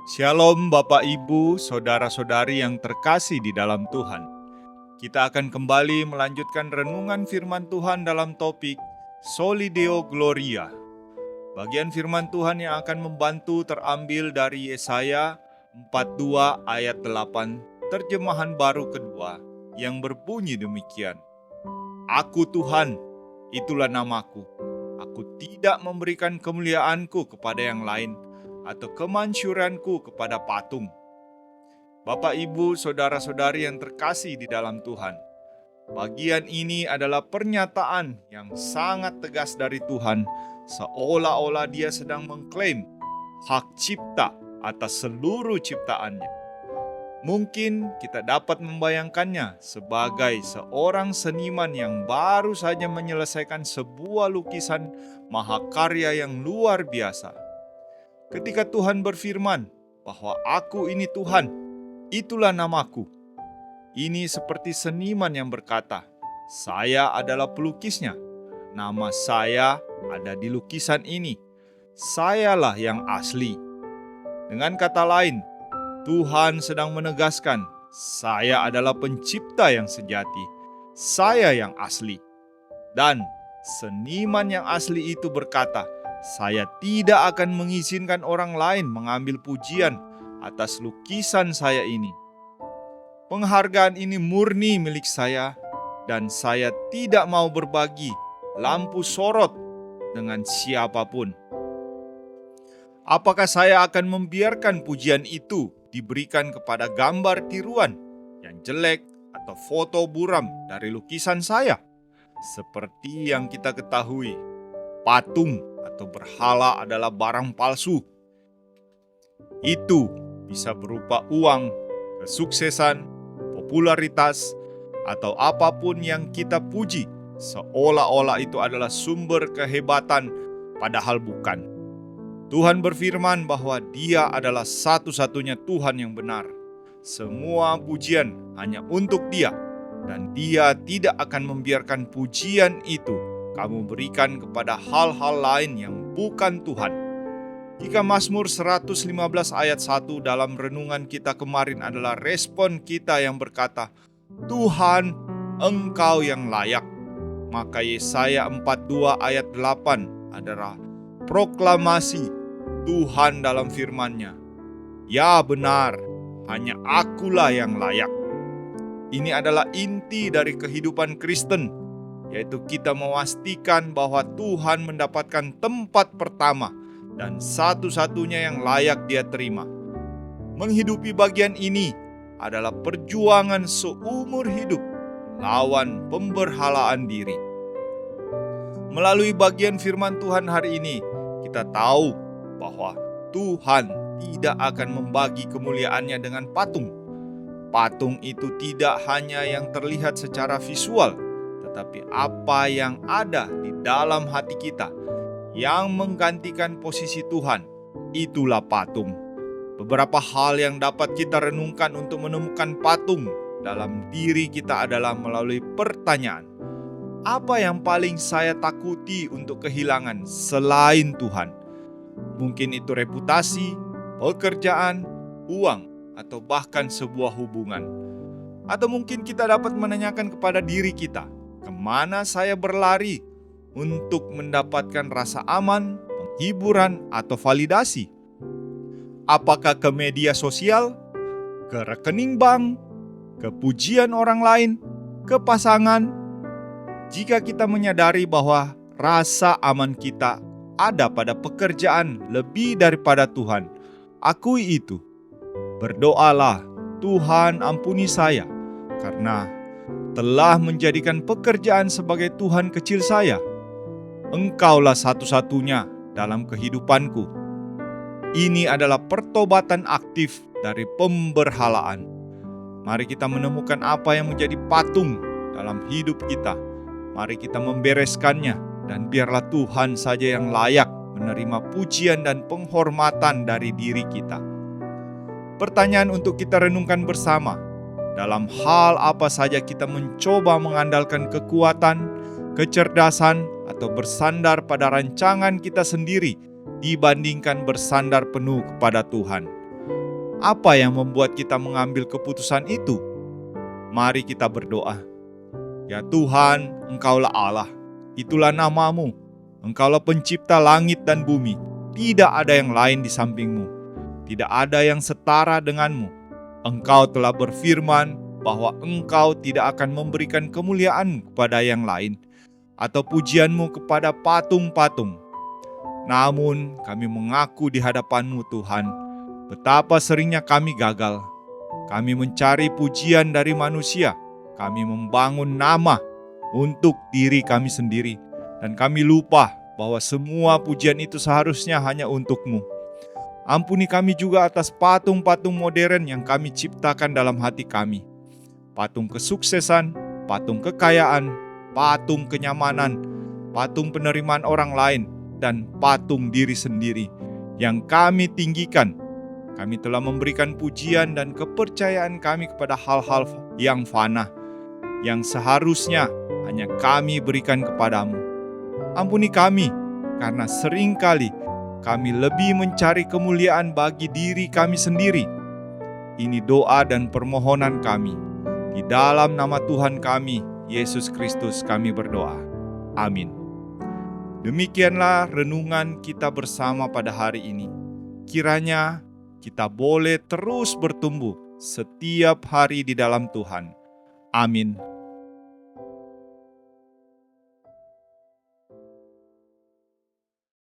Shalom Bapak Ibu, Saudara-saudari yang terkasih di dalam Tuhan. Kita akan kembali melanjutkan renungan firman Tuhan dalam topik Soli Deo Gloria. Bagian firman Tuhan yang akan membantu terambil dari Yesaya 42 ayat 8, terjemahan baru kedua, yang berbunyi demikian. Aku Tuhan, itulah namaku. Aku tidak memberikan kemuliaanku kepada yang lain, atau kemansyuranku kepada patung. Bapak, Ibu, Saudara-saudari yang terkasih di dalam Tuhan, bagian ini adalah pernyataan yang sangat tegas dari Tuhan, seolah-olah Dia sedang mengklaim hak cipta atas seluruh ciptaannya. Mungkin kita dapat membayangkannya sebagai seorang seniman yang baru saja menyelesaikan sebuah lukisan mahakarya yang luar biasa. Ketika Tuhan berfirman bahwa aku ini Tuhan, itulah namaku. Ini seperti seniman yang berkata, saya adalah pelukisnya. Nama saya ada di lukisan ini. Sayalah yang asli. Dengan kata lain, Tuhan sedang menegaskan, saya adalah pencipta yang sejati. Saya yang asli. Dan seniman yang asli itu berkata, saya tidak akan mengizinkan orang lain mengambil pujian atas lukisan saya ini. Penghargaan ini murni milik saya, dan saya tidak mau berbagi lampu sorot dengan siapapun. Apakah saya akan membiarkan pujian itu diberikan kepada gambar tiruan yang jelek atau foto buram dari lukisan saya? Seperti yang kita ketahui, patung atau berhala adalah barang palsu. Itu bisa berupa uang, kesuksesan, popularitas, atau apapun yang kita puji, seolah-olah itu adalah sumber kehebatan, padahal bukan. Tuhan berfirman bahwa Dia adalah satu-satunya Tuhan yang benar. Semua pujian hanya untuk Dia, dan Dia tidak akan membiarkan pujian itu kamu berikan kepada hal-hal lain yang bukan Tuhan. Jika Mazmur 115 ayat 1 dalam renungan kita kemarin adalah respon kita yang berkata, Tuhan, Engkau yang layak, maka Yesaya 42 ayat 8 adalah proklamasi Tuhan dalam firman-Nya. Ya benar, hanya Akulah yang layak. Ini adalah inti dari kehidupan Kristen, yaitu kita memastikan bahwa Tuhan mendapatkan tempat pertama dan satu-satunya yang layak Dia terima. Menghidupi bagian ini adalah perjuangan seumur hidup lawan pemberhalaan diri. Melalui bagian firman Tuhan hari ini, kita tahu bahwa Tuhan tidak akan membagi kemuliaannya dengan patung. Patung itu tidak hanya yang terlihat secara visual, tetapi apa yang ada di dalam hati kita yang menggantikan posisi Tuhan, itulah patung. Beberapa hal yang dapat kita renungkan untuk menemukan patung dalam diri kita adalah melalui pertanyaan, apa yang paling saya takuti untuk kehilangan selain Tuhan? Mungkin itu reputasi, pekerjaan, uang, atau bahkan sebuah hubungan. Atau mungkin kita dapat menanyakan kepada diri kita, kemana saya berlari untuk mendapatkan rasa aman, penghiburan, atau validasi? Apakah ke media sosial, ke rekening bank, ke pujian orang lain, ke pasangan? Jika kita menyadari bahwa rasa aman kita ada pada pekerjaan lebih daripada Tuhan, akui itu. Berdoalah, Tuhan ampuni saya, karena telah menjadikan pekerjaan sebagai Tuhan kecil saya. Engkaulah satu-satunya dalam kehidupanku. Ini adalah pertobatan aktif dari pemberhalaan. Mari kita menemukan apa yang menjadi patung dalam hidup kita. Mari kita membereskannya, dan biarlah Tuhan saja yang layak menerima pujian dan penghormatan dari diri kita. Pertanyaan untuk kita renungkan bersama, dalam hal apa saja kita mencoba mengandalkan kekuatan, kecerdasan, atau bersandar pada rancangan kita sendiri dibandingkan bersandar penuh kepada Tuhan. Apa yang membuat kita mengambil keputusan itu? Mari kita berdoa. Ya Tuhan, Engkaulah Allah, itulah namamu. Engkaulah pencipta langit dan bumi. Tidak ada yang lain di sampingmu. Tidak ada yang setara denganmu. Engkau telah berfirman bahwa Engkau tidak akan memberikan kemuliaan kepada yang lain atau pujianmu kepada patung-patung. Namun kami mengaku di hadapan-Mu Tuhan, betapa seringnya kami gagal. Kami mencari pujian dari manusia. Kami membangun nama untuk diri kami sendiri. Dan kami lupa bahwa semua pujian itu seharusnya hanya untuk-Mu. Ampuni kami juga atas patung-patung modern yang kami ciptakan dalam hati kami. Patung kesuksesan, patung kekayaan, patung kenyamanan, patung penerimaan orang lain, dan patung diri sendiri yang kami tinggikan. Kami telah memberikan pujian dan kepercayaan kami kepada hal-hal yang fana, yang seharusnya hanya kami berikan kepadamu. Ampuni kami, karena seringkali kami lebih mencari kemuliaan bagi diri kami sendiri. Ini doa dan permohonan kami. Di dalam nama Tuhan kami, Yesus Kristus, kami berdoa. Amin. Demikianlah renungan kita bersama pada hari ini. Kiranya kita boleh terus bertumbuh setiap hari di dalam Tuhan. Amin.